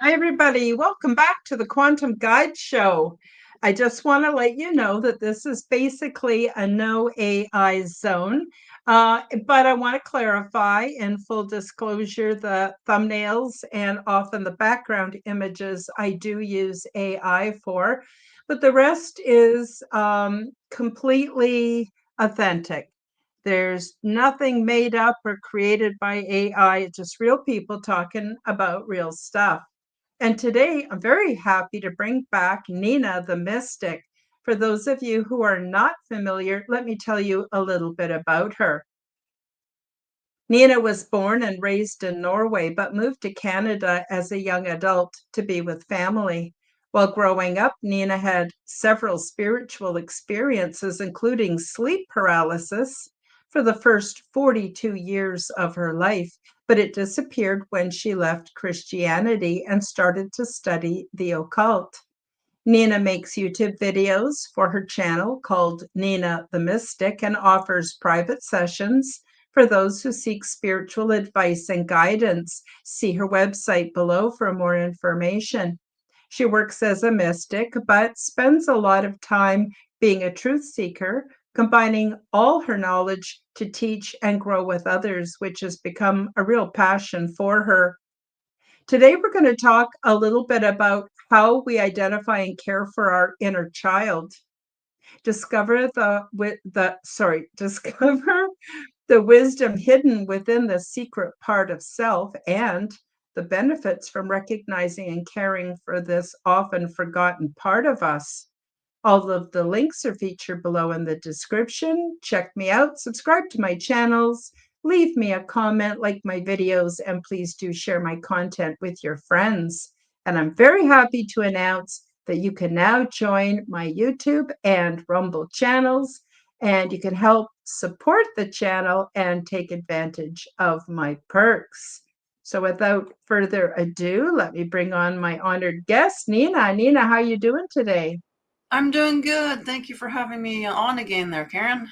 Hi, everybody. Welcome back to the Quantum Guide Show. I just want to let you know that this is basically a no AI zone, but I want to clarify in full disclosure the thumbnails and often the background images I do use AI for, but the rest is completely authentic. There's nothing made up or created by AI, it's just real people talking about real stuff. And today I'm very happy to bring back Nina the Mystic. For those of you who are not familiar, let me tell you a little bit about her. Nina was born and raised in Norway, but moved to Canada as a young adult to be with family. While growing up, Nina had several spiritual experiences, including sleep paralysis for the first 42 years of her life, but it disappeared when she left Christianity and started to study the occult. Nina makes YouTube videos for her channel called Nina the Mystic and offers private sessions for those who seek spiritual advice and guidance. See her website below for more information. She works as a mystic, but spends a lot of time being a truth seeker, combining all her knowledge to teach and grow with others, which has become a real passion for her. Today, we're going to talk a little bit about how we identify and care for our inner child. Discover discover the wisdom hidden within the secret part of self and the benefits from recognizing and caring for this often forgotten part of us. All of the links are featured below in the description. Check me out, subscribe to my channels, leave me a comment, like my videos, and please do share my content with your friends. And I'm very happy to announce that you can now join my YouTube and Rumble channels, and you can help support the channel and take advantage of my perks. So without further ado, let me bring on my honored guest, Nina. Nina, how are you doing today? I'm doing good. Thank you for having me on again there, Karen.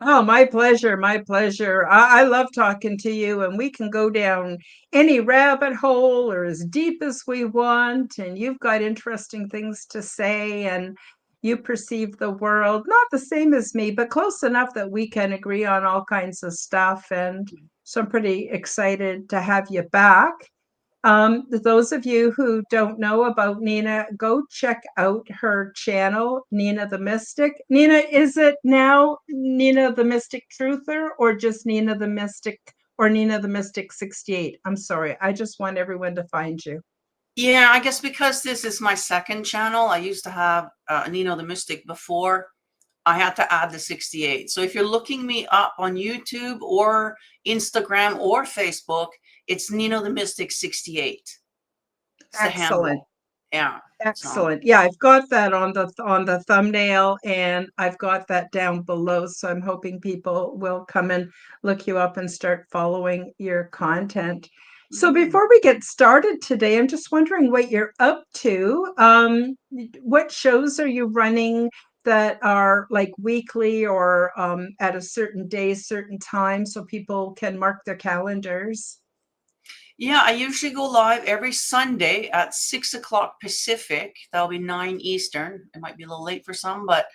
Oh, my pleasure. My pleasure. I love talking to you, and we can go down any rabbit hole or as deep as we want. And you've got interesting things to say, and you perceive the world not the same as me, but close enough that we can agree on all kinds of stuff. And so I'm pretty excited to have you back. Those of you who don't know about Nina, go check out her channel, Nina the Mystic. Nina, is it now Nina the Mystic Truther or just Nina the Mystic or Nina the Mystic 68? I'm sorry. I just want everyone to find you. Yeah, I guess because this is my second channel, I used to have Nino the Mystic before. I had to add the 68. So if you're looking me up on YouTube or Instagram or Facebook, it's Nino the Mystic 68. It's the Excellent. handle. Yeah. So Excellent. Yeah, I've got that on the thumbnail and I've got that down below. So I'm hoping people will come and look you up and start following your content. So mm. before we get started today, I'm just wondering what you're up to. What shows are you running that are like weekly or at a certain day, certain time, so people can mark their calendars? Yeah, I usually go live every Sunday at 6 o'clock Pacific. That'll be 9 Eastern. It might be a little late for some, but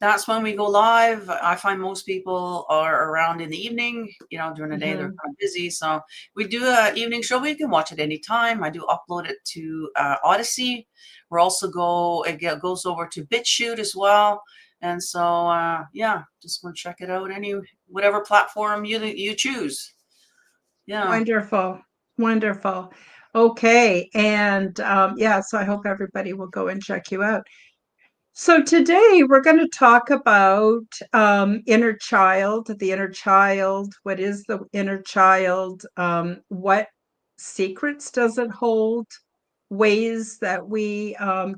that's when we go live. I find most people are around in the evening. During the day they're Mhm. kind of busy. So we do a evening show. We can watch it anytime. I do upload it to Odysee. We're also goes over to Bitchute as well. And so yeah, just want to check it out. Whatever platform you choose. Yeah. Wonderful. Wonderful. Okay. And yeah, so I hope everybody will go and check you out. So today we're going to talk about inner child, the inner child. What is the inner child? What secrets does it hold? Ways that we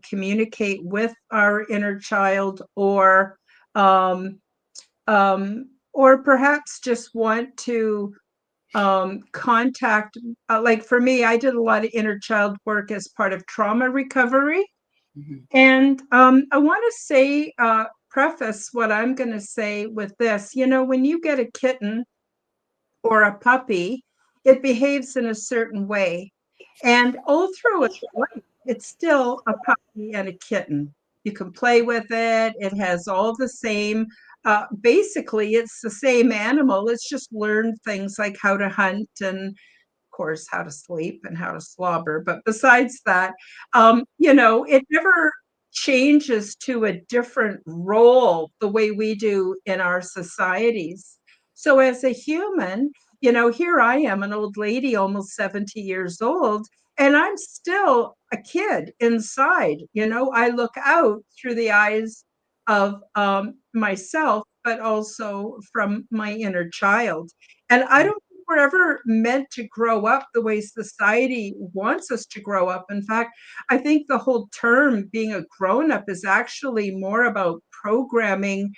communicate with our inner child, um, or perhaps just want to contact, like for me, I did a lot of inner child work as part of trauma recovery. Mhm. And I want to say, preface what I'm going to say with this. When you get a kitten or a puppy, it behaves in a certain way. And all through its life, it's still a puppy and a kitten. You can play with it. It has all the same, basically, it's the same animal. It's just learned things like how to hunt and course, how to sleep and how to slobber. But besides that, it never changes to a different role the way we do in our societies. So as a human, here I am, an old lady, almost 70 years old, and I'm still a kid inside. I look out through the eyes of myself, but also from my inner child. And I don't think we're ever meant to grow up the way society wants us to grow up. In fact, I think the whole term being a grown up is actually more about programming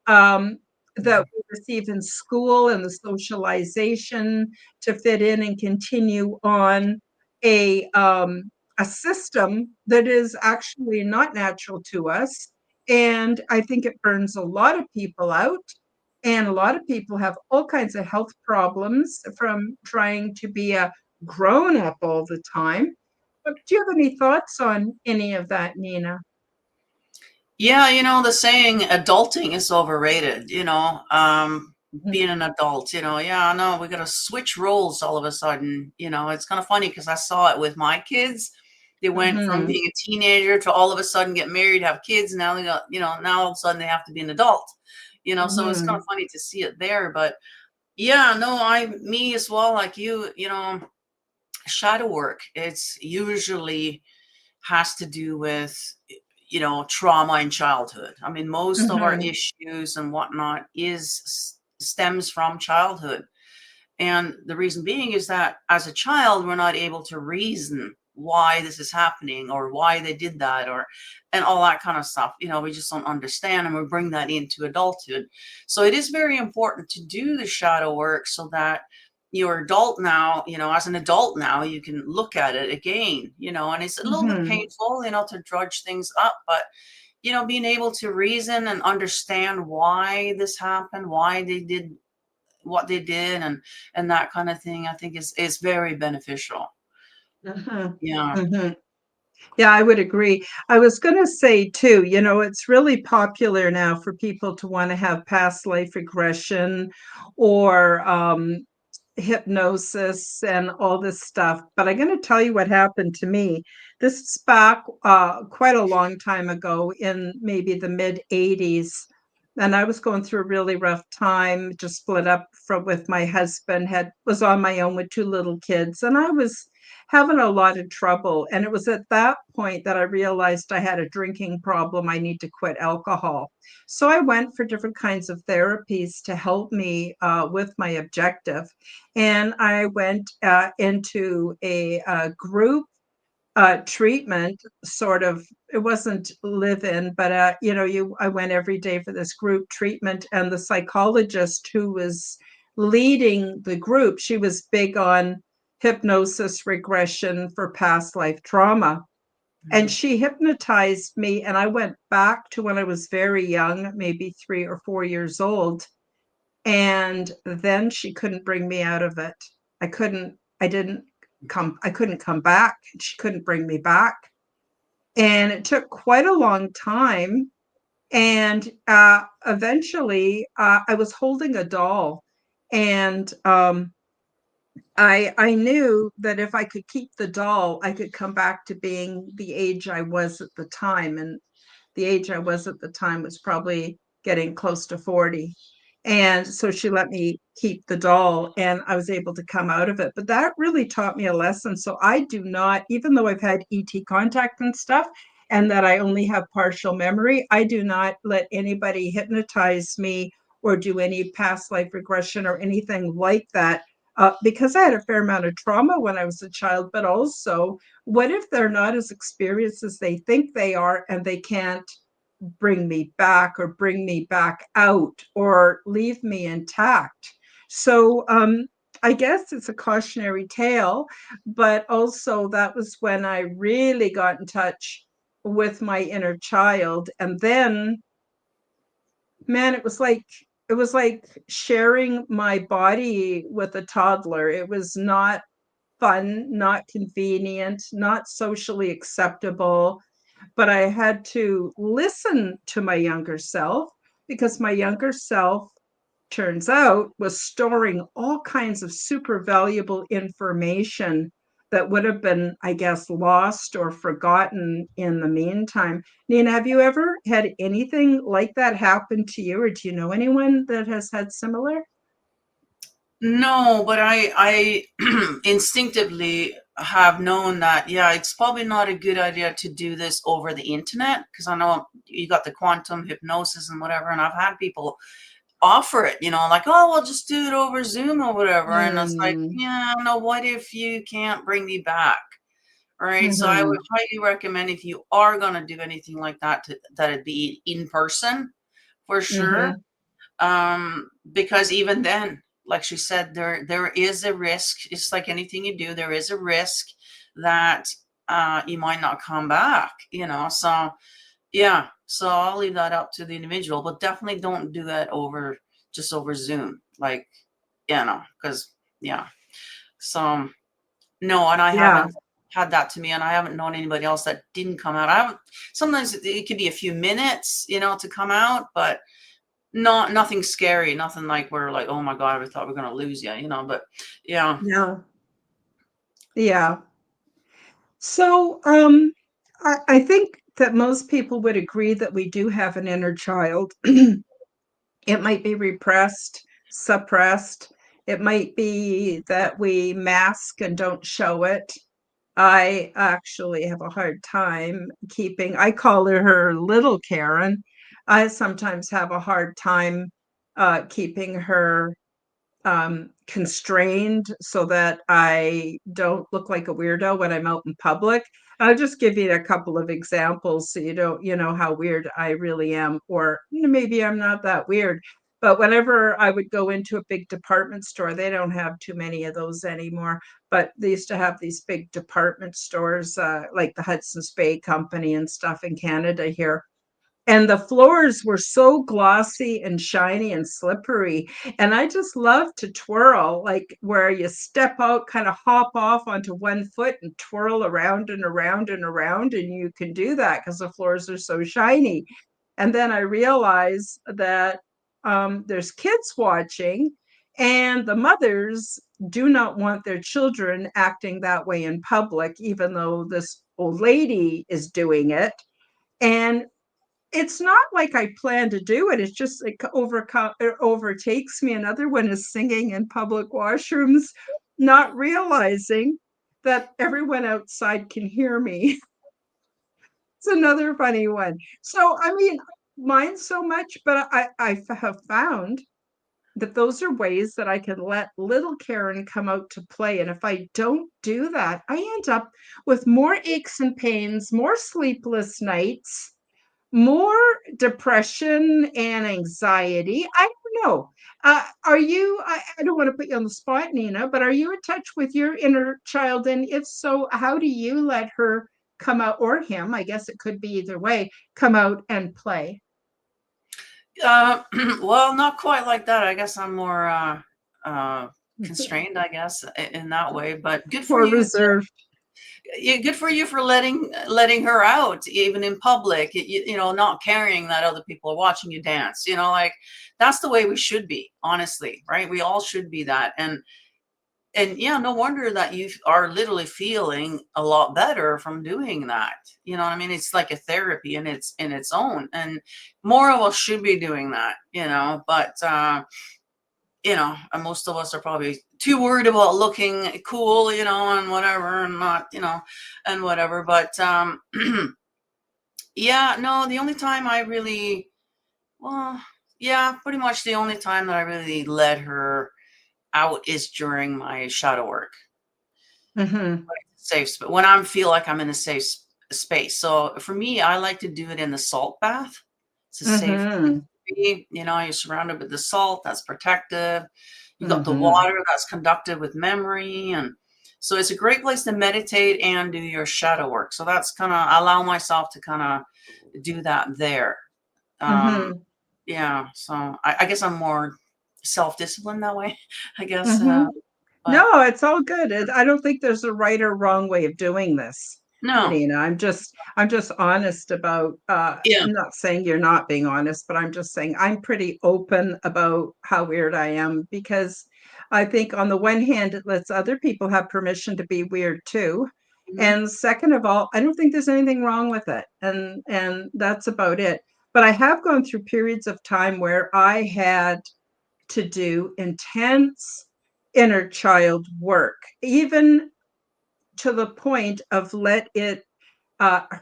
that we receive in school and the socialization to fit in and continue on a um, a system that is actually not natural to us. And I think it burns a lot of people out. And a lot of people have all kinds of health problems from trying to be a grown up all the time. But do you have any thoughts on any of that, Nina? Yeah, the saying adulting is overrated, Mhm. being an adult, yeah, no, we got to switch roles all of a sudden. It's kind of funny because I saw it with my kids. They went from Mhm. being a teenager to all of a sudden get married, have kids. Now they got, now all of a sudden they have to be an adult, so it's kind of Mhm. funny to see it there. But yeah, no, me as well, like you, shadow work, it's usually has to do with trauma in childhood. I mean, most of our Mhm. issues and whatnot is stems from childhood. And the reason being is that as a child, we're not able to reason why this is happening or why they did that or and all that kind of stuff. We just don't understand, and we bring that into adulthood. So it is very important to do the shadow work so that you're adult now, as an adult now, you can look at it again, and it's a little bit Mhm. painful, to drudge things up, but being able to reason and understand why this happened, why they did what they did, and that kind of thing, I think is very beneficial. Mhm. Yeah. Mhm. Yeah, I would agree. I was going to say too, it's really popular now for people to want to have past life regression or hypnosis and all this stuff. But I'm going to tell you what happened to me. This is back quite a long time ago in maybe the mid 80s. And I was going through a really rough time, just split up from with my husband, was on my own with two little kids, and I was having a lot of trouble. And it was at that point that I realized I had a drinking problem. I need to quit alcohol. So I went for different kinds of therapies to help me with my objective. And I went into a group treatment, sort of. It wasn't live in, but I went every day for this group treatment, and the psychologist who was leading the group, she was big on hypnosis regression for past life trauma. And Mhm. she hypnotized me, and I went back to when I was very young, maybe 3 or 4 years old, and then she couldn't bring me out of it. I couldn't come back. She couldn't bring me back. And it took quite a long time. And eventually, I was holding a doll. And I knew that if I could keep the doll, I could come back to being the age I was at the time. And the age I was at the time was probably getting close to 40. And so she let me keep the doll and I was able to come out of it. But that really taught me a lesson. So I do not, even though I've had ET contact and stuff, and that I only have partial memory, I do not let anybody hypnotize me or do any past life regression or anything like that. Because I had a fair amount of trauma when I was a child, but also, what if they're not as experienced as they think they are and they can't bring me back or bring me back out or leave me intact? So I guess it's a cautionary tale, but also that was when I really got in touch with my inner child. And then, man, it was like sharing my body with a toddler. It was not fun, not convenient, not socially acceptable. But I had to listen to my younger self because my younger self, turns out, was storing all kinds of super valuable information that would have been, I guess, lost or forgotten in the meantime. Nina, have you ever had anything like that happen to you, or do you know anyone that has had similar? No, but I instinctively have known that, yeah, it's probably not a good idea to do this over the internet, because I know you got the quantum hypnosis and whatever, and I've had people offer it, like, oh, we'll just do it over Zoom or whatever. And it's like, Mm, yeah, no, what if you can't bring me back? Right. So I would mm-hmm, highly recommend, if you are going to do anything like that, that it be in person for sure. mm-hmm. Because even then, like she said, there is a risk. It's like anything you do, there is a risk that you might not come back, So yeah, so I'll leave that up to the individual, but definitely don't do that just over Zoom, like, because yeah. So no, and I Yeah, haven't had that to me, and I haven't known anybody else that didn't come out. I haven't. Sometimes it could be a few minutes, to come out, but nothing scary, nothing like we're like, oh my God, we thought we were gonna lose you, But yeah. yeah, yeah. So, I think that most people would agree that we do have an inner child. It might be repressed, suppressed. It might be that we mask and don't show it. I actually have a hard time keeping, I call her little Karen. I sometimes have a hard time keeping her constrained so that I don't look like a weirdo when I'm out in public. I'll just give you a couple of examples so you know how weird I really am, or maybe I'm not that weird. But whenever I would go into a big department store, they don't have too many of those anymore. But they used to have these big department stores, like the Hudson's Bay Company and stuff in Canada here, and the floors were so glossy and shiny and slippery. And I just love to twirl, like where you step out, kind of hop off onto one foot and twirl around and around and around. And you can do that because the floors are so shiny. And then I realize that there's kids watching, and the mothers do not want their children acting that way in public, even though this old lady is doing it. And it's not like I plan to do it. It's just like it overtakes me. Another one is singing in public washrooms, not realizing that everyone outside can hear me. It's another funny one. So, I mean, mind so much, but I have found that those are ways that I can let little Karen come out to play. And if I don't do that, I end up with more aches and pains, more sleepless nights, more depression and anxiety. I don't know. Are you, I don't want to put you on the spot, Nina, but are you in touch with your inner child? And if so, how do you let her come out, or him? I guess it could be either way, come out and play. uh well, not quite like that. I guess I'm more uh constrained, I guess, in that way, but good for More you. reserved. Yeah, good for you for letting her out even in public, not caring that other people are watching you dance, like, that's the way we should be, honestly, right? We all should be that. And yeah, no wonder that you are literally feeling a lot better from doing that. You know what I mean? It's like a therapy in its own, and more of us should be doing that, but and most of us are probably too worried about looking cool, and whatever, and not, and whatever. But yeah, no, the only time I really, well, yeah, pretty much the only time that I really let her out is during my shadow work. Mm-hmm. Safe, but when I feel like I'm in a safe space. So for me, I like to do it in the salt bath. It's a safe place Mm-hmm. to be. You're surrounded with the salt that's protective. You got the Mm-hmm. water that's conductive with memory, and so it's a great place to meditate and do your shadow work. So that's kind of, I allow myself to kind of do that there. Um, Mm-hmm. yeah, so I guess I'm more self-disciplined that way. I guess. Mm-hmm. But No, it's all good. I don't think there's a right or wrong way of doing this, no, Nina. I'm just honest about yeah, I'm not saying you're not being honest, but I'm just saying I'm pretty open about how weird I am because I think on the one hand it lets other people have permission to be weird too. mhm, And second of all, I don't think there's anything wrong with it. And that's about it. But I have gone through periods of time where I had to do intense inner child work, even to the point of let it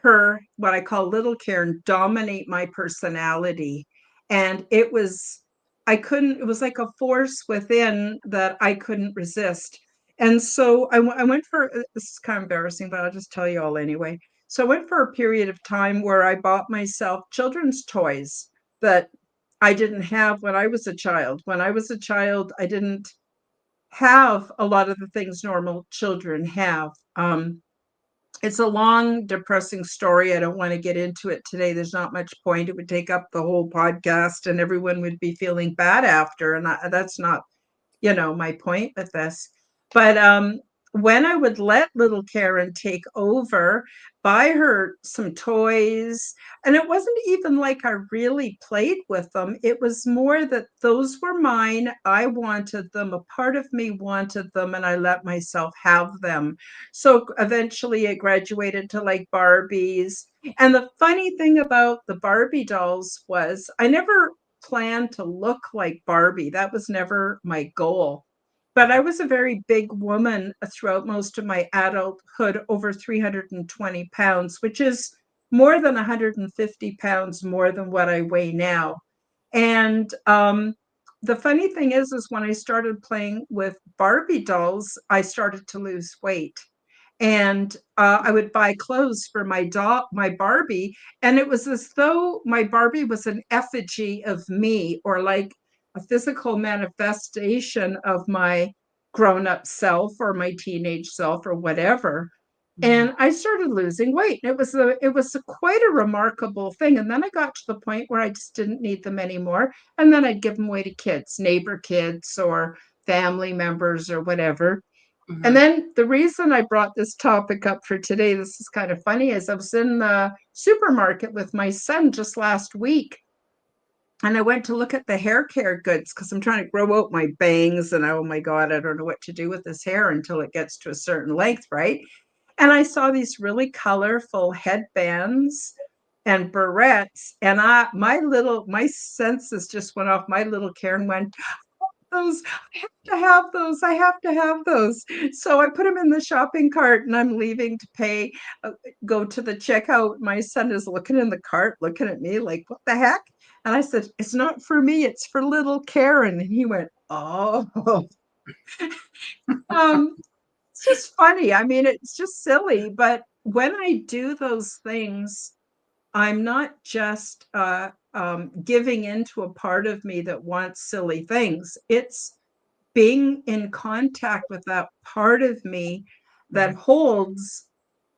her, what I call little Karen, dominate my personality. And it was, I couldn't, it was like a force within that I couldn't resist. And so I went for, this is kind of embarrassing, but I'll just tell you all anyway. So I went for a period of time where I bought myself children's toys that I didn't have when I was a child. When I was a child, I didn't have a lot of the things normal children have. It's a long, depressing story. I don't want to get into it today. There's not much point. It would take up the whole podcast, and everyone would be feeling bad after. And that's not my point with this. But when I would let little Karen take over, buy her some toys, and it wasn't even like I really played with them. It was more that those were mine. I wanted them. A part of me wanted them, and I let myself have them. So eventually it graduated to like Barbies. And the funny thing about the Barbie dolls was I never planned to look like Barbie. That was never my goal. But I was a very big woman throughout most of my adulthood, over 320 pounds, which is more than 150 pounds more than what I weigh now. And the funny thing is when I started playing with Barbie dolls, I started to lose weight. And I would buy clothes for my Barbie, and it was as though my Barbie was an effigy of me, or like a physical manifestation of my grown-up self or my teenage self or whatever. mhm, And I started losing weight. It was quite a remarkable thing. And then I got to the point where I just didn't need them anymore. And then I'd give them away to kids, neighbor kids or family members or whatever. And mhm, then the reason I brought this topic up for today, this is kind of funny, is I was in the supermarket with my son just last week. And I went to look at the hair care goods because I'm trying to grow out my bangs. And oh my God, I don't know what to do with this hair until it gets to a certain length, right? And I saw these really colorful headbands and barrettes. And my senses just went off. My little Karen went, those. I have to have those. I have to have those. So I put them in the shopping cart and I'm leaving to pay, go to the checkout. My son is looking in the cart, looking at me like, what the heck? And I said, it's not for me, it's for little Karen. And he went, oh, um, it's just funny. I mean, it's just silly. But when I do those things, I'm not just giving into a part of me that wants silly things. It's being in contact with that part of me that mhm, holds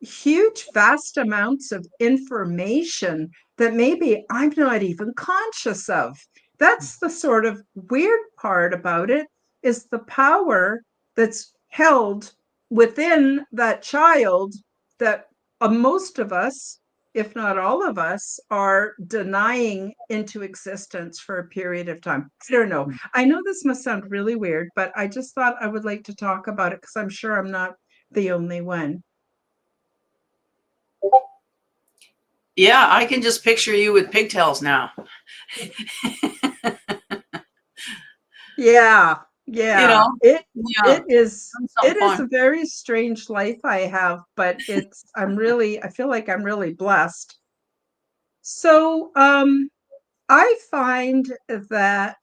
huge, vast amounts of information that maybe I'm not even conscious of. That's the sort of weird part about it, is the power that's held within that child that most of us, if not all of us, are denying into existence for a period of time. I don't know. mhm. I know this must sound really weird, but I just thought I would like to talk about it because I'm sure I'm not the only one. Yeah, I can just picture you with pigtails now. Yeah, You yeah. know, It yeah, it is doing it something is fun. a very strange life I have, but I feel like I'm really blessed. So, I find that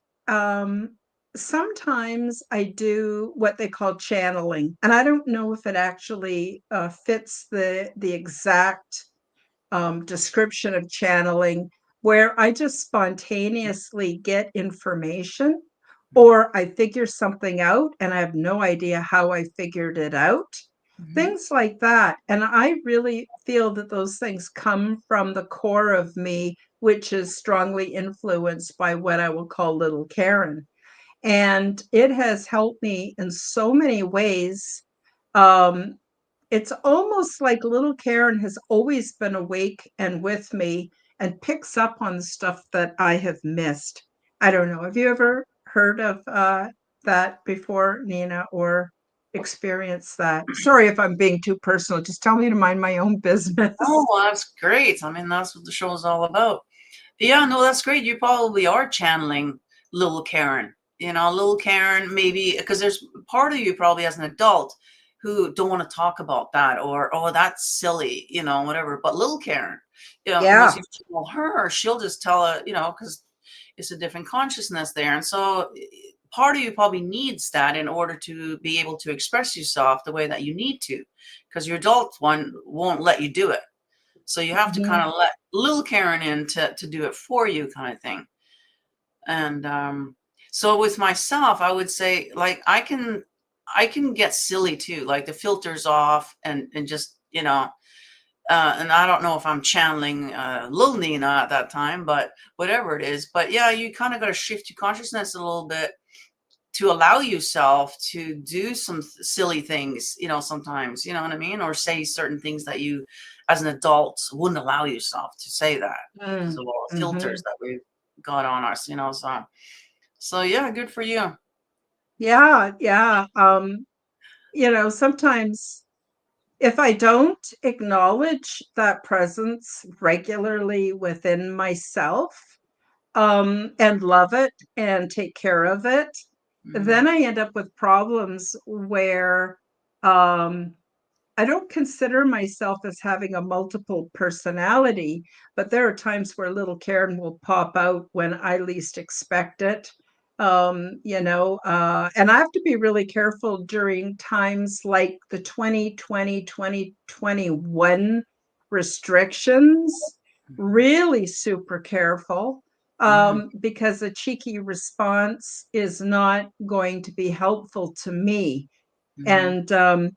sometimes I do what they call channeling, and I don't know if it actually fits the exact description of channeling, where I just spontaneously get information or I figure something out and I have no idea how I figured it out. Mhm, Things like that. And I really feel that those things come from the core of me, which is strongly influenced by what I will call little Karen. And it has helped me in so many ways. Um, it's almost like little Karen has always been awake and with me and picks up on the stuff that I have missed. I don't know. Have you ever heard of that before, Nina, or experienced that? Sorry if I'm being too personal. Just tell me to mind my own Oh, business. well, that's great. I mean, that's what the show is all about. Yeah, no, that's great. You probably are channeling little Karen. You know, little Karen, maybe because there's part of you probably as an adult who don't want to talk about that, or oh, that's silly, you know, whatever. But little Karen, you know, once Yeah. you tell her, she'll just tell her, you know, because it's a different consciousness there. And so part of you probably needs that in order to be able to express yourself the way that you need to, because your adult one won't let you do it. So you have to kind Mhm. of let little Karen in to do it for you, kind of thing. And so with myself, I would say like I can get silly too, like the filters off and just, you know, and I don't know if I'm channeling little Nina at that time, but whatever it is. But yeah, you kind of got to shift your consciousness a little bit to allow yourself to do some silly things, you know, sometimes, you know what I mean? Or say certain things that you, as an adult, wouldn't allow yourself to say that. So Mm. filters Mhm. that we've got on us, you know, so yeah, good for you. Yeah, yeah. Sometimes if I don't acknowledge that presence regularly within myself, and love it and take care of it, Mm-hmm. then I end up with problems where um, I don't consider myself as having a multiple personality, but there are times where little Karen will pop out when I least expect it. And I have to be really careful during times like the 2020, 2021 restrictions, Mm-hmm. really super careful, Mm-hmm. because a cheeky response is not going to be helpful to me. Mm-hmm. And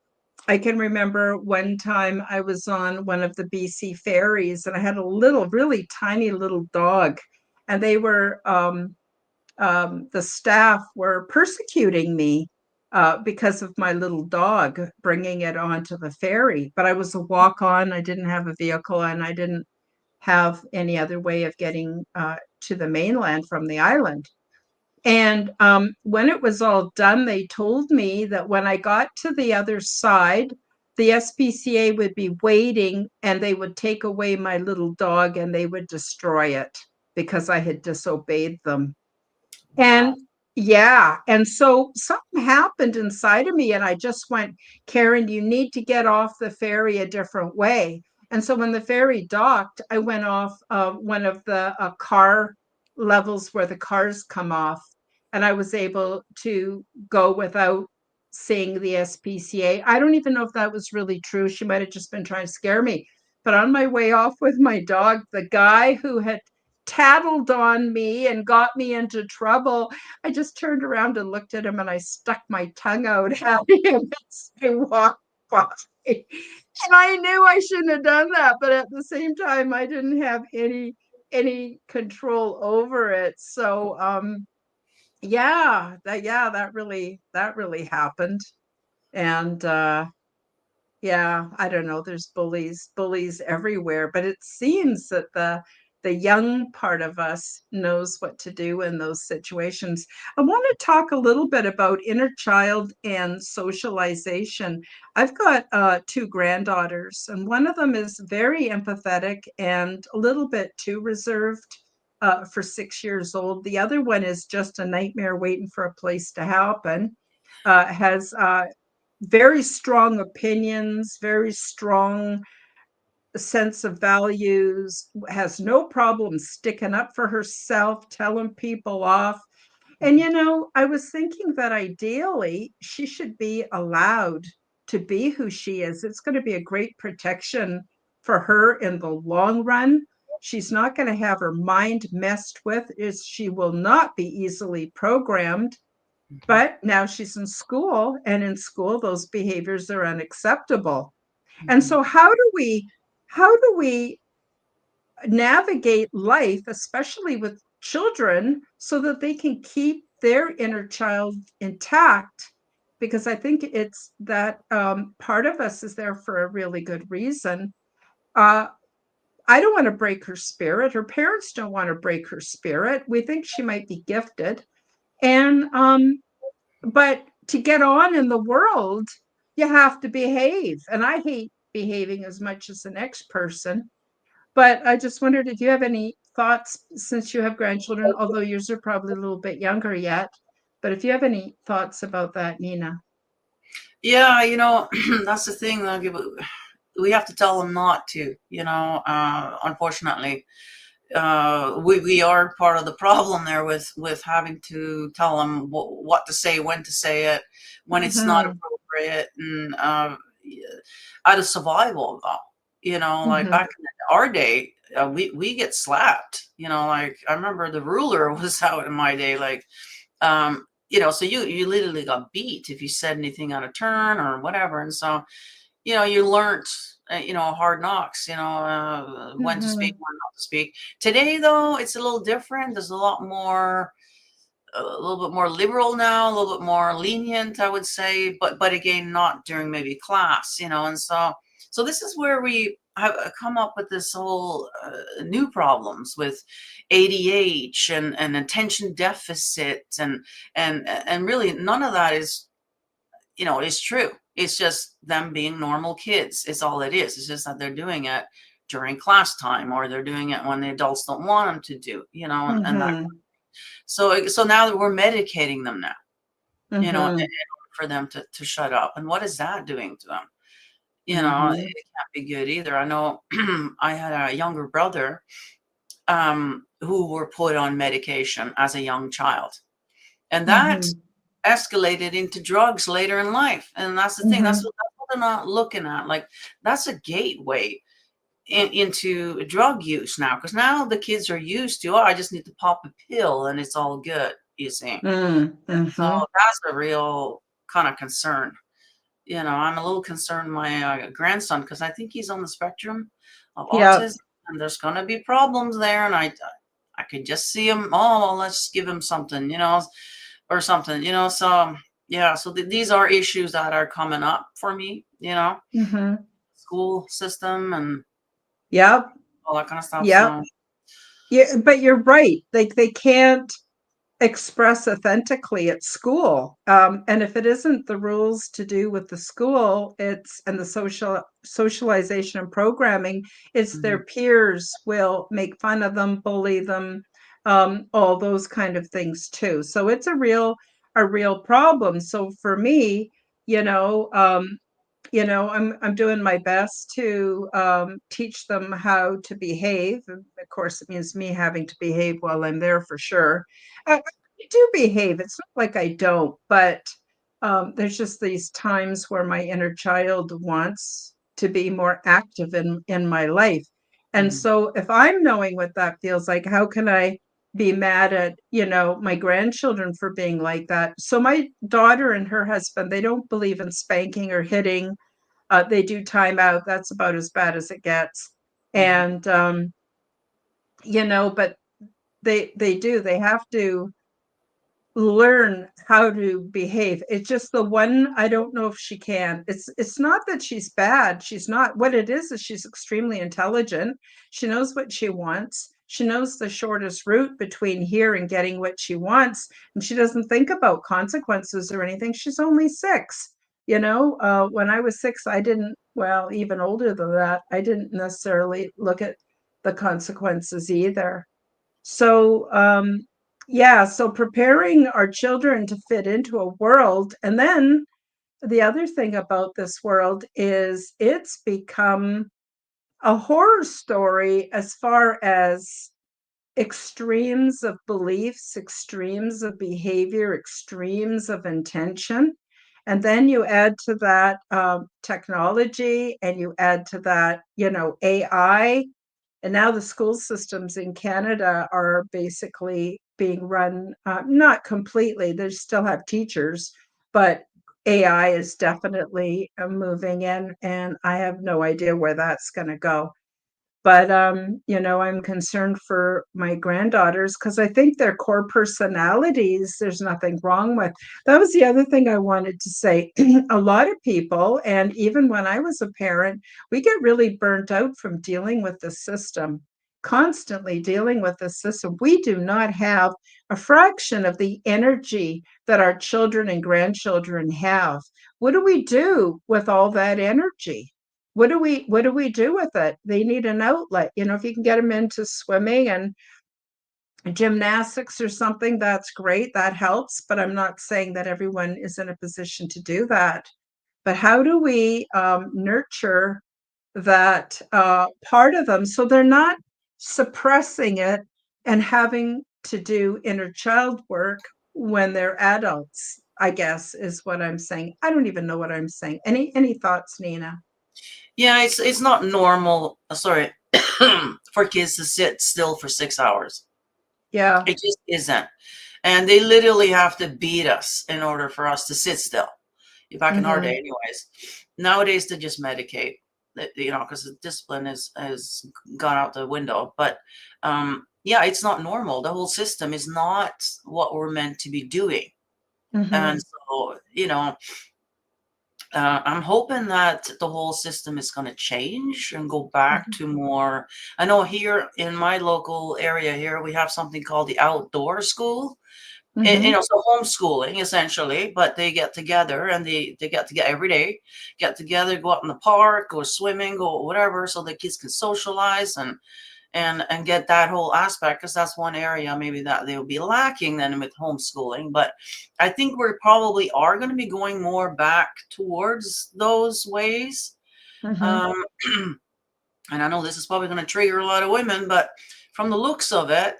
I can remember one time I was on one of the BC ferries and I had a little, really tiny little dog, and the staff were persecuting me because of my little dog, bringing it onto the ferry. But I was a walk on, I didn't have a vehicle, and I didn't have any other way of getting to the mainland from the island. And when it was all done, they told me that when I got to the other side, the SPCA would be waiting and they would take away my little dog and they would destroy it because I had disobeyed them. Wow. And yeah, and so something happened inside of me, and I just went, Karen, you need to get off the ferry a different way. And so when the ferry docked, I went off one of the car levels where the cars come off, and I was able to go without seeing the SPCA. I don't even know if that was really true. She might have just been trying to scare me. But on my way off with my dog, the guy who had tattled on me and got me into trouble, I just turned around and looked at him and I stuck my tongue out at him as I walked by. And I knew I shouldn't have done that, but at the same time, I didn't have any control over it. So that really happened. And yeah, I don't know. There's bullies everywhere, but it seems that the young part of us knows what to do in those situations. I want to talk a little bit about inner child and socialization. I've got two granddaughters, and one of them is very empathetic and a little bit too reserved for 6 years old. The other one is just a nightmare waiting for a place to happen. Has very strong opinions, very strong sense of values, has no problem sticking up for herself, telling people off. And, I was thinking that ideally she should be allowed to be who she is. It's going to be a great protection for her in the long run. She's not going to have her mind messed with, is she will not be easily programmed. Mm-hmm. But now she's in school, and in school, those behaviors are unacceptable. And Mm-hmm. so, how do we navigate life, especially with children, so that they can keep their inner child intact, because I think it's that part of us is there for a really good reason. Uh, I don't want to break her spirit. Her parents don't want to break her spirit. We think she might be gifted. And but to get on in the world, you have to behave. And I hate behaving as much as the next person. But I just wondered if you have any thoughts, since you have grandchildren, although yours are probably a little bit younger yet. But if you have any thoughts about that, Nina. Yeah, that's the thing. We have to tell them not to. Unfortunately, we are part of the problem there with having to tell them what to say, when to say it, when it's not Mm-hmm. appropriate, and out of survival, though. Like Mm-hmm. back in our day, we get slapped. Like I remember the ruler was out in my day. Like, so you literally got beat if you said anything out of turn or whatever, and so you learned, hard knocks, when to speak, Mm-hmm. when not to speak. Today, though, it's a little different. There's a little bit more liberal now, a little bit more lenient, I would say, but again, not during maybe class, and so this is where we have come up with this whole new problems with ADH and attention deficit and really none of that is true. It's just them being normal kids. It's all it is. It's just that they're doing it during class time or they're doing it when the adults don't want them to do, and that. Mm-hmm. So now that we're medicating them now, in Mm-hmm. order for them to shut up. And what is that doing to them? It Mm-hmm. can't be good either. I know I had a younger brother who were put on medication as a young child. And that Mm-hmm. escalated into drugs later in life. And that's the thing. Mm-hmm. That's what they're not looking at. Like that's a gateway into drug use now, because now the kids are used to, oh, I just need to pop a pill and it's all good. You see, so Mm-hmm. that's a real kind of concern. I'm a little concerned my grandson, because I think he's on the spectrum of Yep. autism, and there's going to be problems there. And I could just see him. Oh, well, let's give him something, or something, so yeah, so these are issues that are coming up for me, Mm-hmm. school system and Yep. all that kind of stuff. Yep. So Yeah, but you're right. Like they can't express authentically at school. And if it isn't the rules to do with the school, it's and the socialization and programming, it's mhm, their peers will make fun of them, bully them, all those kind of things too. So it's a real problem. So for me, you know, um, I'm doing my best to teach them how to behave. And of course, it means me having to behave while I'm there for sure. I do behave. It's not like I don't, but there's just these times where my inner child wants to be more active in my life. And mhm, so if I'm knowing what that feels like, how can I be mad at, my grandchildren for being like that? So my daughter and her husband, they don't believe in spanking or hitting. They do timeout. That's about as bad as it gets. mhm, And but they have to learn how to behave. It's just the one I don't know if she can. It's not that she's bad. She's not. What it is she's extremely intelligent. She knows what she wants. She knows the shortest route between here and getting what she wants, and she doesn't think about consequences or anything. She's only 6. When I was 6, I didn't, well, even older than that, I didn't necessarily look at the consequences either. So, yeah, so preparing our children to fit into a world. And then the other thing about this world is it's become a horror story as far as extremes of beliefs, extremes of behavior, extremes of intention. And then you add to that technology, and you add to that, AI, and now the school systems in Canada are basically being run, not completely, they still have teachers, but AI is definitely moving in, and I have no idea where that's going to go. But I'm concerned for my granddaughters because I think their core personalities, there's nothing wrong with. That was the other thing I wanted to say. A lot of people, and even when I was a parent, we get really burnt out from dealing with the system, constantly dealing with the system. We do not have a fraction of the energy that our children and grandchildren have. What do we do with all that energy? What do we do with it? They need an outlet. If you can get them into swimming and gymnastics or something, that's great. That helps. But I'm not saying that everyone is in a position to do that. But how do we nurture that part of them so they're not suppressing it and having to do inner child work when they're adults, I guess is what I'm saying. I don't even know what I'm saying. Any thoughts, Nina? Yeah, it's not normal. Sorry, for kids to sit still for 6 hours. Yeah. It just isn't. And they literally have to beat us in order for us to sit still. Back in our day, Mhm. anyways. Nowadays, they just medicate, because the discipline has gone out the window. But yeah, it's not normal. The whole system is not what we're meant to be doing. And Mhm. so, I'm hoping that the whole system is going to change and go back Mhm. to more. I know here in my local area here, we have something called the outdoor school. Mhm. So homeschooling essentially, but they get together and they get together every day, get together, go out in the park, go swimming, go whatever, so the kids can socialize and get that whole aspect, because that's one area maybe that they will be lacking then with homeschooling. But I think we probably are going to be going more back towards those ways. Mhm. um, and I know this is probably going to trigger a lot of women, but from the looks of it,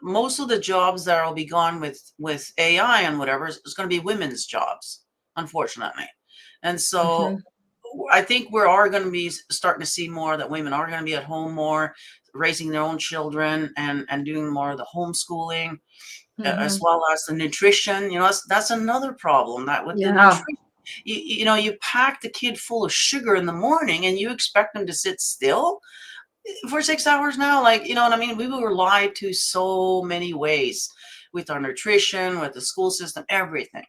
most of the jobs that will be gone with AI and whatever is going to be women's jobs, unfortunately. And so Mhm. I think we are going to be starting to see more that women are going to be at home more, raising their own children and doing more of the homeschooling, as Mhm. well as the nutrition. That's another problem, that with the Yeah. nutrition, you pack the kid full of sugar in the morning and you expect them to sit still for 6 hours now. Like, you know what I mean? We were lied to so many ways with our nutrition, with the school system, everything.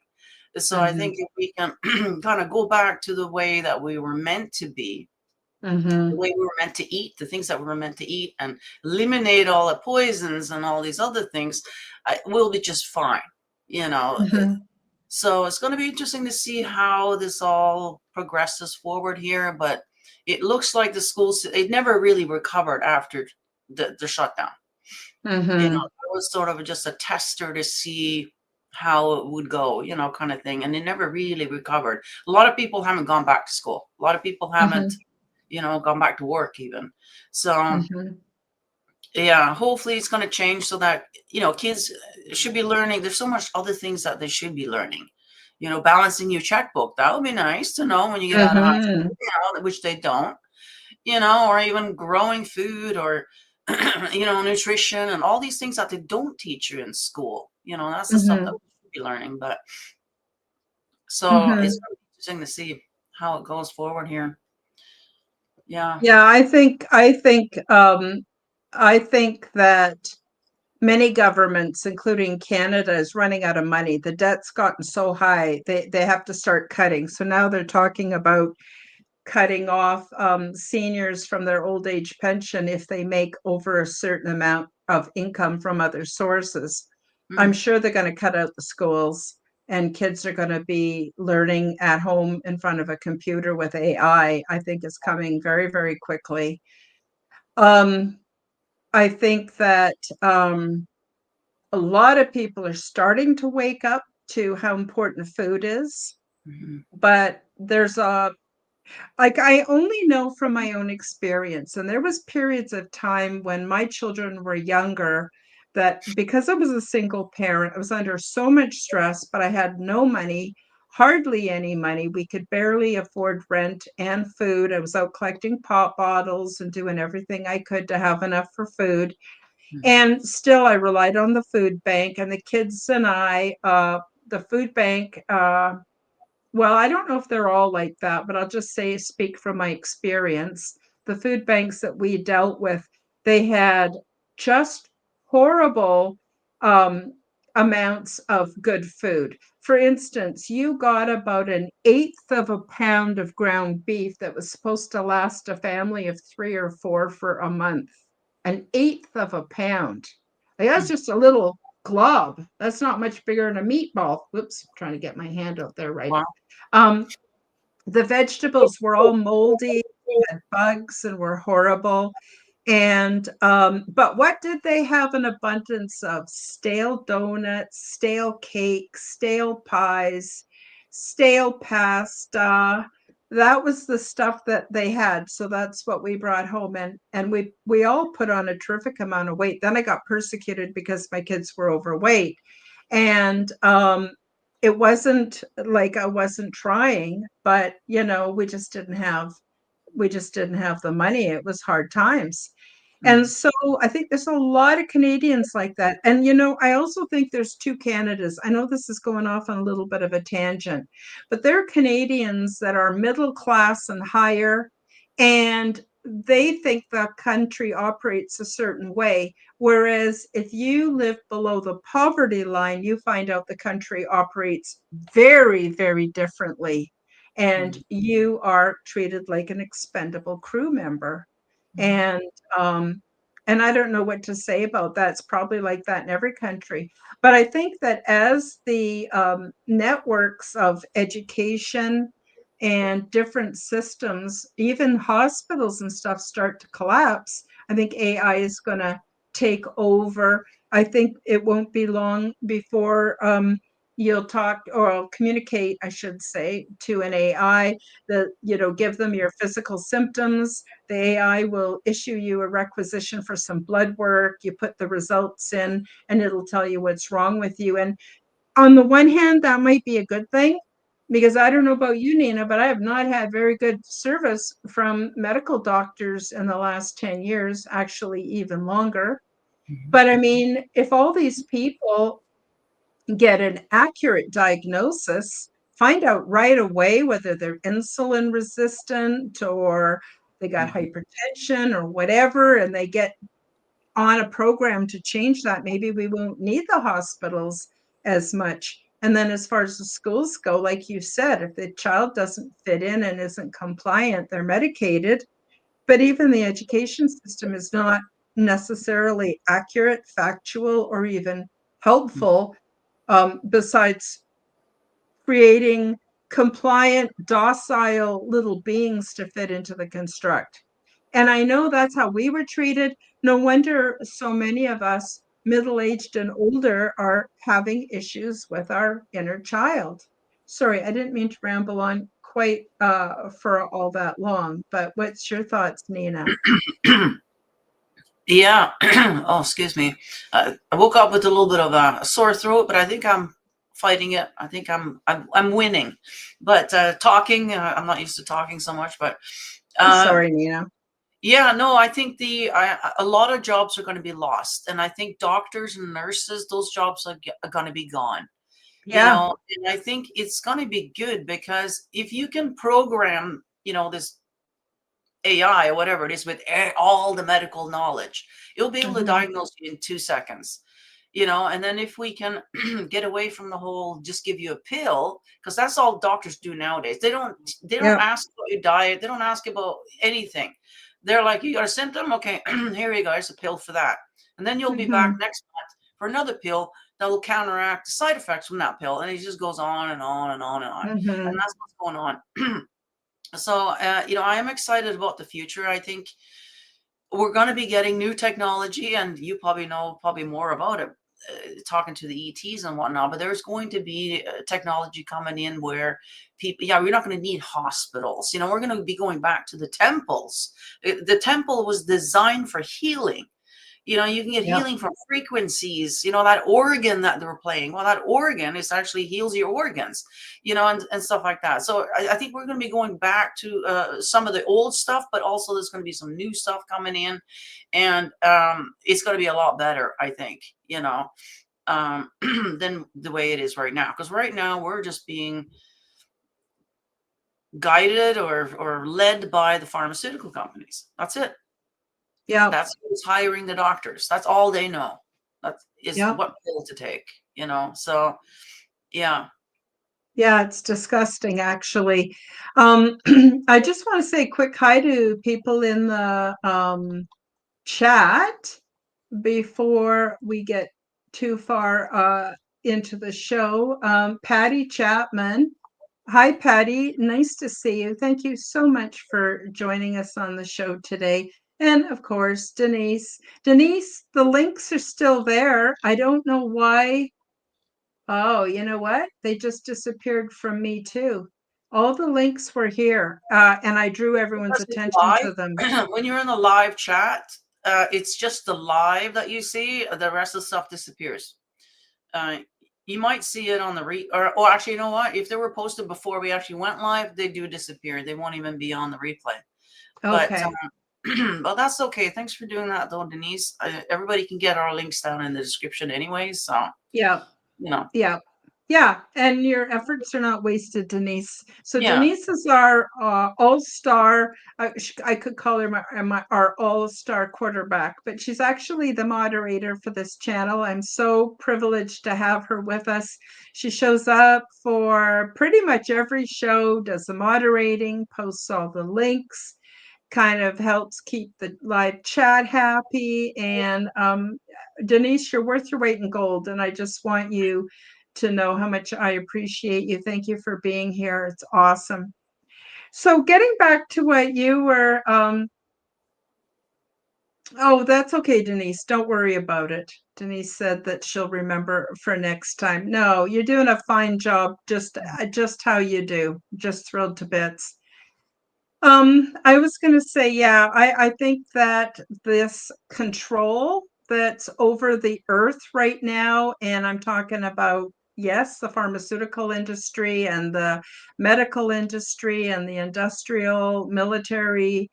So I think Mhm. if we can kind of go back to the way that we were meant to be, the Mhm. way we were meant to eat, the things that we were meant to eat, and eliminate all the poisons and all these other things, we'll be just fine. You know, Mhm. so it's going to be interesting to see how this all progresses forward here. But it looks like the schools, it never really recovered after the shutdown. Mhm. It was sort of just a tester to see how it would go, kind of thing. And it never really recovered. A lot of people haven't gone back to school. A lot of people haven't, Mhm. gone back to work even. So Mhm. yeah, hopefully it's going to change so that, kids should be learning. There's so much other things that they should be learning. Balancing your checkbook. That would be nice to know when you get out of high school, Mhm. which they don't, or even growing food or, nutrition and all these things that they don't teach you in school. That's the stuff that Mhm. we should be learning. But so it's Mhm. really interesting to see how it goes forward here. Yeah. Yeah, I think that many governments, including Canada, is running out of money. The debt's gotten so high, they have to start cutting. So now they're talking about cutting off seniors from their old age pension if they make over a certain amount of income from other sources. I'm Mm, sure they're going to cut out the schools and kids are going to be learning at home in front of a computer with AI. I think it's coming very, very quickly. Um, I think that a lot of people are starting to wake up to how important food is, mhm, but there's a like I only know from my own experience, and there was periods of time when my children were younger that because I was a single parent, I was under so much stress, but I had no money, hardly any money. We could barely afford rent and food. I was out collecting pop bottles and doing everything I could to have enough for food. mhm, And still, I relied on the food bank, and the kids and the food bank, well, I don't know if they're all like that, but I'll just say, speak from my experience. the food banks that we dealt with, they had just horrible amounts of good food. For instance, you got about an eighth of a pound of ground beef that was supposed to last a family of 3 or 4 for a month. An eighth of a pound. Like, that's just a little glob. That's not much bigger than a meatball. Whoops, I'm trying to get my hand out there right. Wow. The vegetables were all moldy, had bugs, and were horrible. And but what did they have an abundance of? Stale donuts, stale cakes, stale pies, stale pasta. That was the stuff that they had. So that's what we brought home, and we all put on a terrific amount of weight. Then I got persecuted because my kids were overweight. And it wasn't like I wasn't trying, but we just didn't have the money. It was hard times. And Mm. so I think there's a lot of Canadians like that. And, I also think there's two Canadas. I know this is going off on a little bit of a tangent, but there are Canadians that are middle class and higher, and they think the country operates a certain way. Whereas if you live below the poverty line, you find out the country operates very, very differently. And Mm. you are treated like an expendable crew member. Mm. And um, and I don't know what to say about that. It's probably like that in every country. But I think that as the networks of education and different systems, even hospitals and stuff, start to collapse, I think AI is going to take over. I think it won't be long before you'll talk or communicate, I should say, to an AI that, give them your physical symptoms. The AI will issue you a requisition for some blood work. You put the results in, and it'll tell you what's wrong with you. And on the one hand, that might be a good thing, because I don't know about you, Nina, but I have not had very good service from medical doctors in the last 10 years, actually, even longer. Mhm. But I mean, if all these people get an accurate diagnosis, find out right away whether they're insulin resistant or they got Mhm. hypertension or whatever, and they get on a program to change that, maybe we won't need the hospitals as much. And then as far as the schools go, like you said, if the child doesn't fit in and isn't compliant, they're medicated. But even the education system is not necessarily accurate, factual, or even helpful, besides creating compliant, docile little beings to fit into the construct. And I know that's how we were treated. No wonder so many of us, middle aged and older, are having issues with our inner child. Sorry, I didn't mean to ramble on quite for all that long, but what's your thoughts, Nina? Yeah. Oh, excuse me. I woke up with a little bit of a sore throat, but I think I'm fighting it. I think I'm winning. But talking, I'm not used to talking so much. But I'm uh, sorry, Nina. yeah, no, I think a lot of jobs are going to be lost, and I think doctors and nurses, those jobs are going to be gone. Yeah. And I think it's going to be good because if you can program, this AI or whatever it is with all the medical knowledge, it'll be able to Hmm. diagnose you in 2 seconds. And then if we can get away from the whole just give you a pill, because that's all doctors do nowadays. They don't Yeah. ask about your diet, they don't ask about anything. They're like, you got a symptom, okay, here you go, here's a pill for that, and then you'll be back Hmm. next month for another pill that will counteract the side effects from that pill, and it just goes on and on and on and on, and Hmm. that's what's going on. So, I am excited about the future. I think we're going to be getting new technology, and you probably know probably more about it, talking to the ETs and whatnot. But there's going to be technology coming in where people, yeah, we're not going to need hospitals. We're going to be going back to the temples. The temple was designed for healing. You can get Yeah. healing from frequencies, that organ that they're playing. Well, that organ is actually heals your organs, and stuff like that. So I think we're going to be going back to some of the old stuff, but also there's going to be some new stuff coming in. And it's going to be a lot better, I think, than the way it is right now. Because right now we're just being guided or led by the pharmaceutical companies. That's it. Yeah. That's who's hiring the doctors. That's all they know. That is Yeah. what pill to take, you know. So yeah. Yeah, it's disgusting, actually. I just want to say a quick hi to people in the chat before we get too far into the show. Patty Chapman. Hi, Patty. Nice to see you. Thank you so much for joining us on the show today. And of course, Denise. Denise, the links are still there. I don't know why. Oh, you know what? They just disappeared from me too. All the links were here, and I drew everyone's Because it's attention to them. live. When you're in the live chat, it's just the live that you see. The rest of the stuff disappears. Uh, you might see it on the or actually, you know what? If they were posted before we actually went live, they do disappear. They won't even be on the replay. But Okay. well, that's okay. Thanks for doing that, though, Denise. Everybody can get our links down in the description, anyways. So Yeah. you know, Yeah. Yeah, and your efforts are not wasted, Denise. So yeah. Denise is our all-star. I could call her our all-star quarterback, but she's actually the moderator for this channel. I'm so privileged to have her with us. She shows up for pretty much every show, does the moderating, posts all the links, kind of helps keep the live chat happy. And Denise, you're worth your weight in gold. And I just want you to know how much I appreciate you. Thank you for being here. It's awesome. So getting back to what you were, oh, that's okay, Denise. Don't worry about it. Denise said that she'll remember for next time. No, you're doing a fine job. Just how you do. Just thrilled to bits. I was going to say, yeah, I think that this control that's over the earth right now, and I'm talking about, yes, the pharmaceutical industry and the medical industry and the industrial military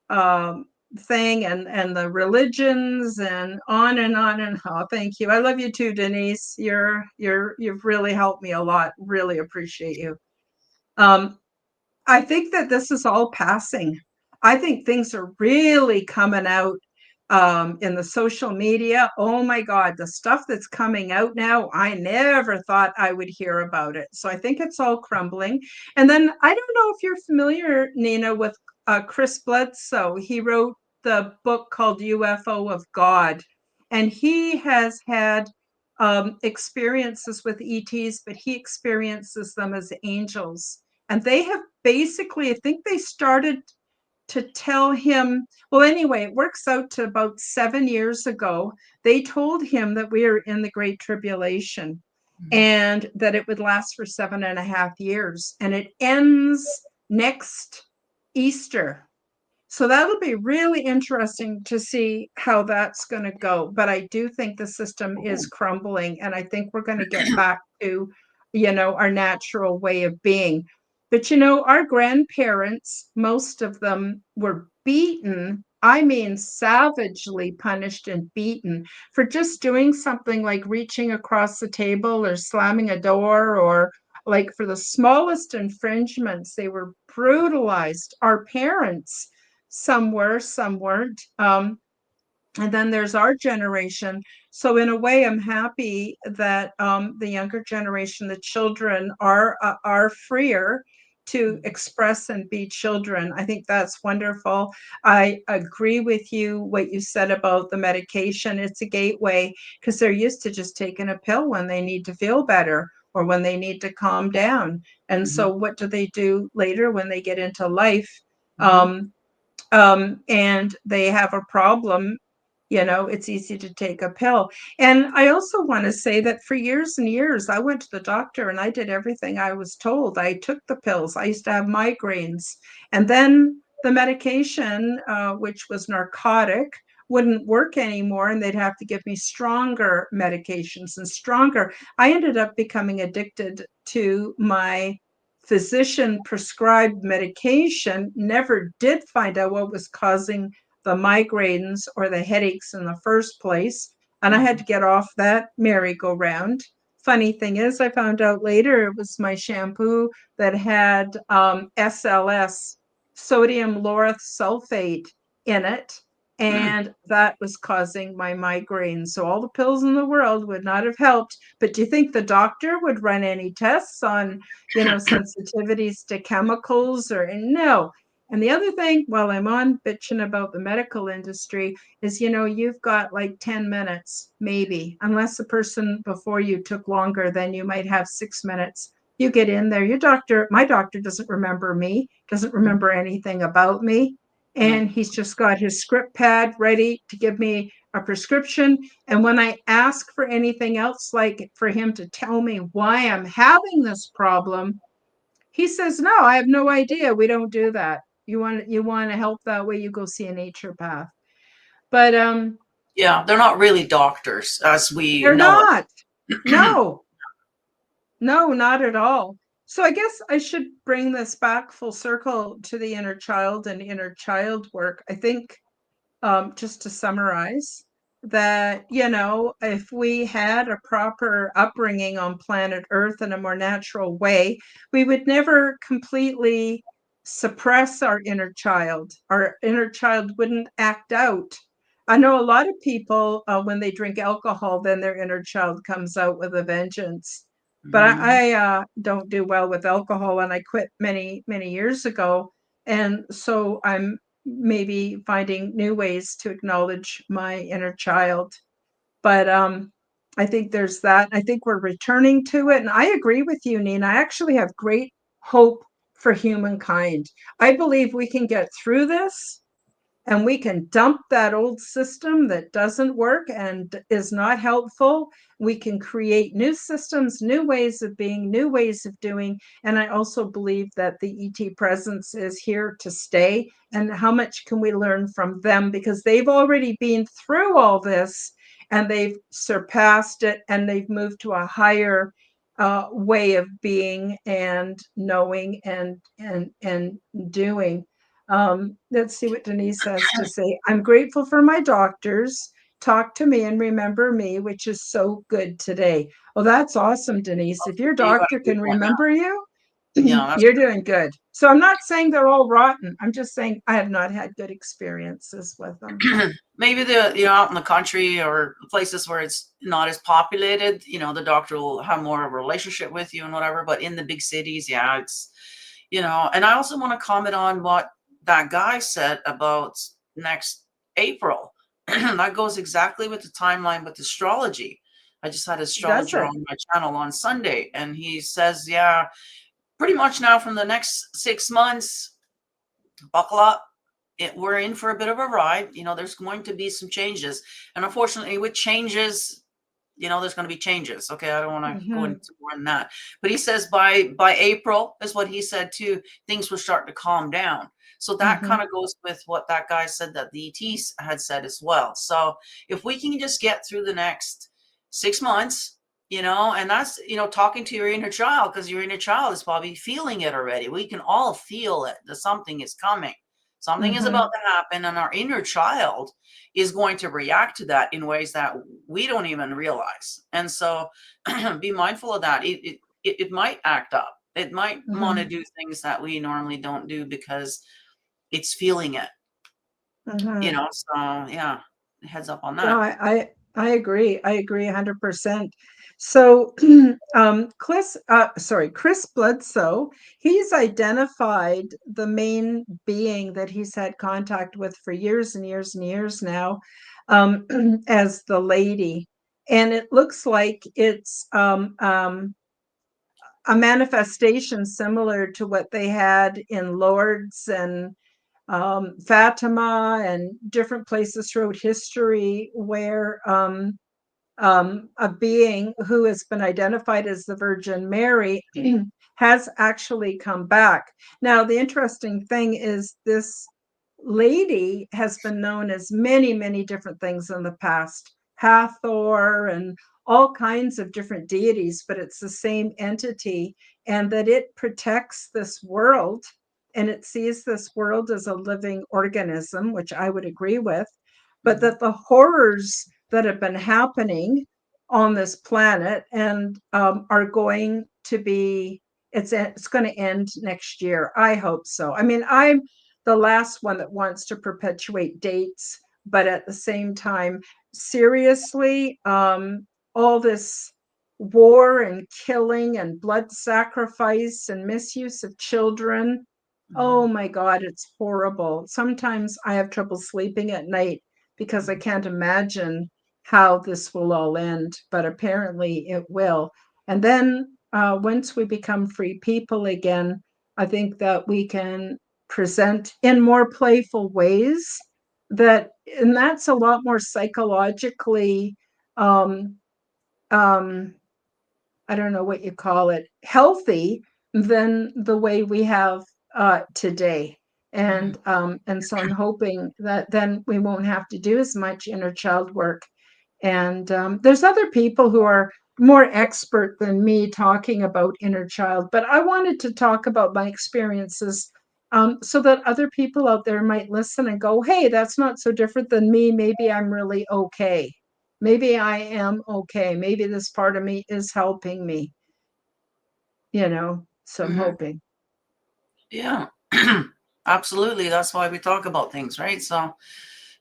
um, thing and the religions and on and on and on. Thank you. I love you too, Denise. You've really helped me a lot. Really appreciate you. Um, I think that this is all passing. I think things are really coming out in the social media. Oh my God, the stuff that's coming out now, I never thought I would hear about it. So I think it's all crumbling. And then I don't know if you're familiar, Nina, with Chris Bledsoe. He wrote the book called UFO of God. And he has had experiences with ETs, but he experiences them as angels. And they have basically, I think they started to tell him, well, anyway, it works out to about 7 years ago. They told him that we are in the Great Tribulation and that it would last for 7.5 years. And it ends next Easter. So that'll be really interesting to see how that's going to go. But I do think the system is crumbling, and I think we're going to get back to, our natural way of being. But our grandparents, most of them were beaten. I mean, savagely punished and beaten for just doing something like reaching across the table or slamming a door, or like for the smallest infringements, they were brutalized. Our parents, some were, some weren't. And then there's our generation. So in a way, I'm happy that the younger generation, the children, are freer to express and be children. I think that's wonderful. I agree with you what you said about the medication. It's a gateway because they're used to just taking a pill when they need to feel better or when they need to calm down. And Mm-hmm. so what do they do later when they get into life? Mm-hmm. And they have a problem, it's easy to take a pill. And I also want to say that for years and years, I went to the doctor and I did everything I was told. I took the pills. I used to have migraines. And then the medication, which was narcotic, wouldn't work anymore. And they'd have to give me stronger medications and stronger. I ended up becoming addicted to my physician prescribed medication, never did find out what was causing the migraines or the headaches in the first place. And I had to get off that merry-go-round funny thing is, I found out later it was my shampoo that had SLS, sodium lauryl sulfate, in it. And that was causing my migraines. So all the pills in the world would not have helped. But do you think the doctor would run any tests on, sensitivities to chemicals or no? And the other thing, while I'm on bitching about the medical industry, is you've got like 10 minutes maybe, unless the person before you took longer, then you might have 6 minutes. You get in there, my doctor doesn't remember me, doesn't remember anything about me, Yeah. and he's just got his script pad ready to give me a prescription. And when I ask for anything else, like for him to tell me why I'm having this problem, he says, no, I have no idea, we don't do that. You want to help that way, you go see a naturopath. But Yeah, they're not really doctors as we they're know not. it. No, no, not at all. So I guess I should bring this back full circle to the inner child and inner child work. I think, just to summarize, that, if we had a proper upbringing on planet Earth in a more natural way, we would never completely suppress our inner child. Our inner child wouldn't act out. I know a lot of people, when they drink alcohol, then their inner child comes out with a vengeance. But Mhm. I don't do well with alcohol, and I quit many, many years ago. And so I'm maybe finding new ways to acknowledge my inner child. But I think there's that. I think we're returning to it. And I agree with you, Nina. I actually have great hope for humankind. I believe we can get through this and we can dump that old system that doesn't work and is not helpful. We can create new systems, new ways of being, new ways of doing. And I also believe that the ET presence is here to stay. And how much can we learn from them? Because they've already been through all this and they've surpassed it and they've moved to a higher way of being and knowing and doing. Let's see what Denise has to say. I'm grateful for my doctors. Talk to me and remember me, which is so good today. Well, that's awesome, Denise. If your You got doctor a good can one now. remember you, Yeah, that's you're doing good. So I'm not saying they're all rotten. I'm just saying I have not had good experiences with them. maybe out in the country or places where it's not as populated, the doctor will have more of a relationship with you and whatever. But in the big cities, yeah, it's And I also want to comment on what that guy said about next April. That goes exactly with the timeline with astrology. I just had an Does astrologer it? on my channel on Sunday, and he says, yeah, pretty much now from the next 6 months, buckle up. We're in for a bit of a ride. There's going to be some changes. And unfortunately, with changes, there's going to be changes. Okay, I don't want to go Mm-hmm. into more than that. But he says by April, is what he said too, things will start to calm down. So that Mm-hmm. kind of goes with what that guy said that the ETs had said as well. So if we can just get through the next 6 months, and that's, talking to your inner child, because your inner child is probably feeling it already. We can all feel it, that something is coming. Something is Mm-hmm. about to happen, and our inner child is going to react to that in ways that we don't even realize. And so be mindful of that. It might act up. It might want to Mm-hmm. do things that we normally don't do because it's feeling it, Mm-hmm. So yeah, heads up on No, that. I agree. I agree 100%. So, Chris Bledsoe, he's identified the main being that he's had contact with for years and years and years now, as the lady. And it looks like it's a manifestation similar to what they had in Lourdes and Fatima and different places throughout history where a being who has been identified as the Virgin Mary has actually come back. Now, the interesting thing is this lady has been known as many, many different things in the past, Hathor and all kinds of different deities, but it's the same entity, and that it protects this world and it sees this world as a living organism, which I would agree with, but Mhm. that the horrors that have been happening on this planet and are going to be, it's going to end next year. I hope so. I mean, I'm the last one that wants to perpetuate dates, but at the same time, seriously, all this war and killing and blood sacrifice and misuse of children. Oh Mhm. my God, it's horrible. Sometimes I have trouble sleeping at night because I Mhm. can't imagine how this will all end, but apparently it will. And then once we become free people again, I think that we can present in more playful ways that, and that's a lot more psychologically um, um, I don't know what you call it, healthy than the way we have today. Mhm. And so I'm hoping that then we won't have to do as much inner child work. And there's other people who are more expert than me talking about inner child, but I wanted to talk about my experiences so that other people out there might listen and go, hey, that's not so different than me. Maybe I'm really okay. Maybe I am okay. Maybe this part of me is helping me, so I'm Mhm. hoping. Yeah. Absolutely. That's why we talk about things, right? So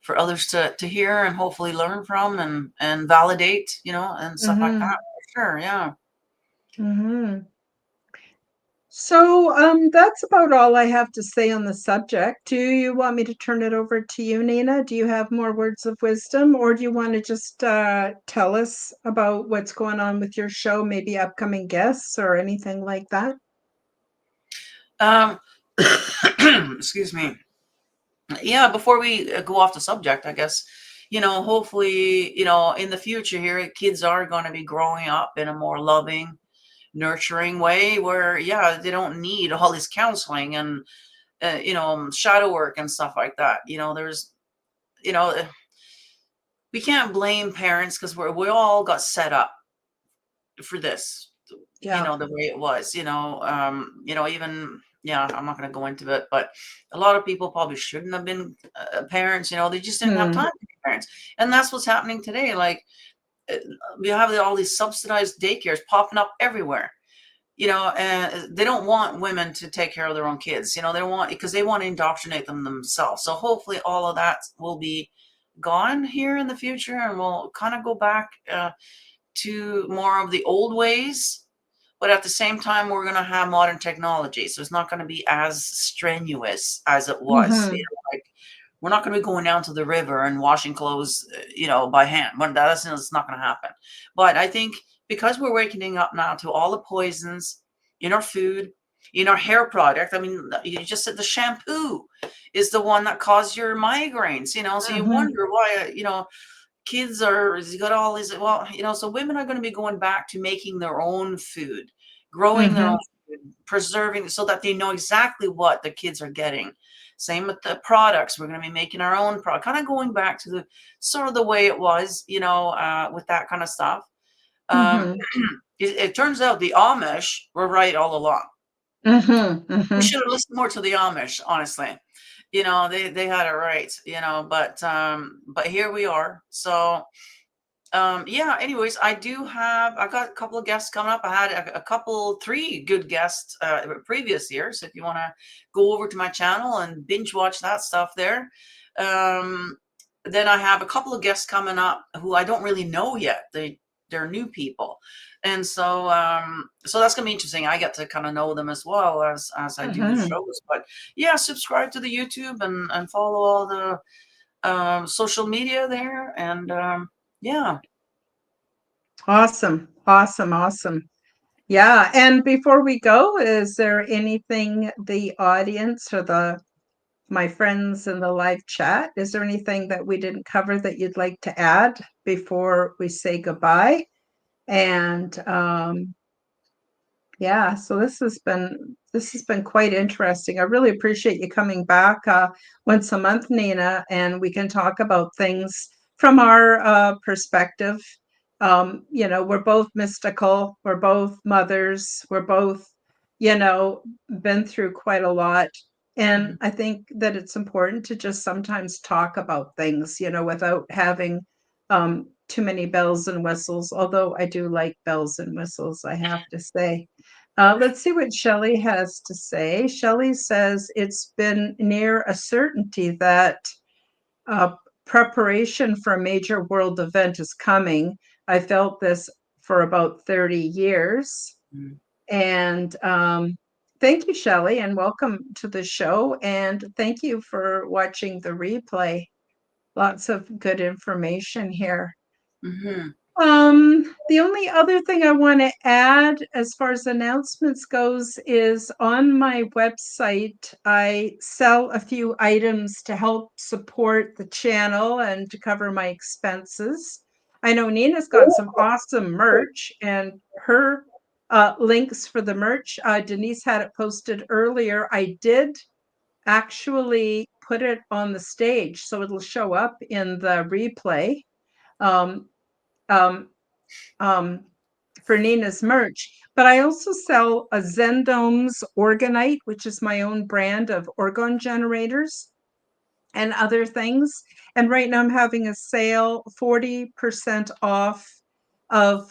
for others to hear and hopefully learn from and validate, and stuff like that. Mm-hmm. For sure. Yeah. Mm-hmm. So that's about all I have to say on the subject. Do you want me to turn it over to you, Nina? Do you have more words of wisdom, or do you want to just tell us about what's going on with your show, maybe upcoming guests or anything like that? Um, excuse me. Yeah, before we go off the subject, I guess, hopefully, in the future here, kids are going to be growing up in a more loving, nurturing way where, yeah, they don't need all this counseling and, shadow work and stuff like that. You know, eh, we can't blame parents because we all got set up for this, Yeah. the way it was, even, yeah, I'm not going to go into it, but a lot of people probably shouldn't have been parents, they just didn't have Hmm. time to be parents. And that's what's happening today. Like, uh, we have all these subsidized daycares popping up everywhere, and they don't want women to take care of their own kids, they don't want, because they want to indoctrinate them themselves. So hopefully all of that will be gone here in the future, and we'll kind of go back to more of the old ways, but at the same time we're going to have modern technology, so it's not going to be as strenuous as it was. Hmm. Like, we're not going to be going down to the river and washing clothes by hand. That's not going to happen. But I think because we're waking up now to all the poisons in our food, in our hair product. I mean, you just said the shampoo is the one that caused your migraines, so you Hmm. wonder why, kids are, you got all these, well, so women are going to be going back to making their own food, growing their own Hmm. food, preserving, so that they know exactly what the kids are getting. Same with the products, we're going to be making our own product, kind of going back to the sort of the way it was, with that kind of stuff. um, Hmm. it turns out the Amish were right all along. Hmm. We Hmm. should have listened more to the Amish, honestly. They had it right, but here we are. So yeah, anyways, I got a couple of guests coming up. I had three good guests previous years. So if you want to go over to my channel and binge watch that stuff there. Um, then I have a couple of guests coming up who I don't really know yet. They're new people. And so that's gonna be interesting. I get to kind of know them as well as I do the Hmm. shows. But yeah, subscribe to the YouTube and follow all the social media there. And yeah. Awesome. Awesome. Awesome. Yeah. And before we go, is there anything the audience or my friends in the live chat, is there anything that we didn't cover that you'd like to add before we say goodbye? And yeah, so this has been quite interesting. I really appreciate you coming back once a month, Nina, and we can talk about things from our perspective. We're both mystical, we're both mothers, we're both, been through quite a lot. And Mhm. I think that it's important to just sometimes talk about things, without having too many bells and whistles, although I do like bells and whistles, I have to say. Let's see what Shelley has to say. Shelley says it's been near a certainty that preparation for a major world event is coming. I felt this for about 30 years. Mm. And thank you, Shelley, and welcome to the show. And thank you for watching the replay. Lots of good information here. Mm-hmm. The only other thing I want to add as far as announcements goes is on my website, I sell a few items to help support the channel and to cover my expenses. I know Nina's got some awesome merch, and her links for the merch, Denise had it posted earlier. I did actually put it on the stage, so it'll show up in the replay. For Nina's merch, but I also sell a Zendome's Orgonite, which is my own brand of orgone generators and other things. And right now I'm having a sale, 40% off of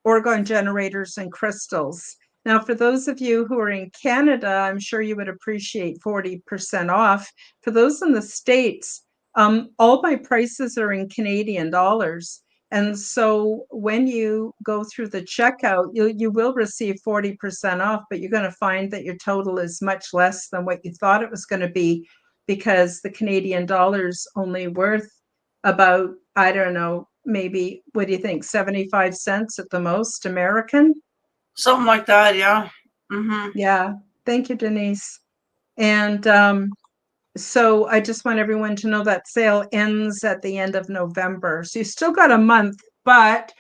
orgone generators and crystals. Now, for those of you who are in Canada, I'm sure you would appreciate 40% off. For those in the States, all my prices are in Canadian dollars. And so when you go through the checkout, you will receive 40% off, but you're going to find that your total is much less than what you thought it was going to be, because the Canadian dollar's only worth about, I don't know, maybe, what do you think, 75 cents at the most American? Something like that, yeah. Mm-hmm. Yeah. Thank you, Denise. And so I just want everyone to know that sale ends at the end of November. So you still got a month, but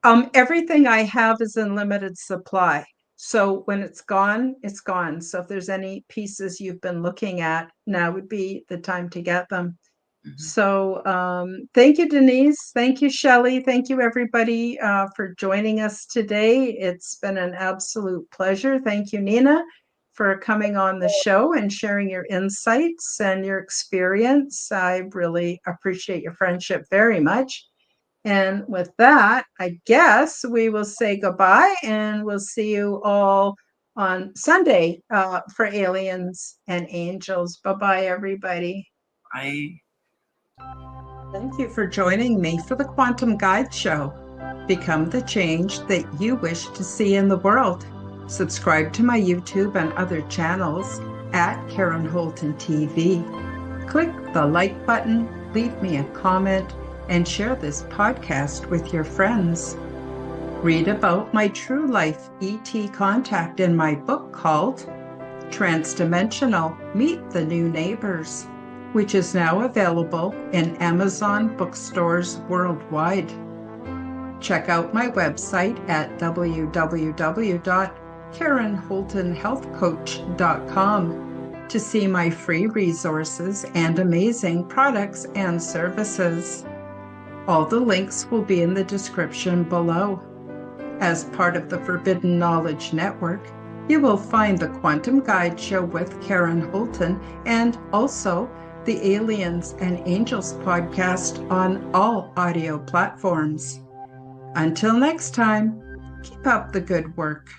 everything I have is in limited supply. So when it's gone, it's gone. So if there's any pieces you've been looking at, now would be the time to get them. Mm-hmm. So thank you, Denise. Thank you, Shelley. Thank you, everybody, for joining us today. It's been an absolute pleasure. Thank you, Nina, for coming on the show and sharing your insights and your experience. I really appreciate your friendship very much. And with that, I guess we will say goodbye, and we'll see you all on Sunday for Aliens and Angels. Bye-bye, everybody. Bye. Thank you for joining me for the Quantum Guide Show. Become the change that you wish to see in the world. Subscribe to my YouTube and other channels at Karen Holton TV. Click the like button, leave me a comment, and share this podcast with your friends. Read about my true life ET contact in my book called Transdimensional: Meet the New Neighbors, which is now available in Amazon bookstores worldwide. Check out my website at www.KarenHoltonHealthCoach.com to see my free resources and amazing products and services. All the links will be in the description below. As part of the Forbidden Knowledge Network, you will find the Quantum Guide Show with Karen Holton and also the Aliens and Angels podcast on all audio platforms. Until next time, keep up the good work.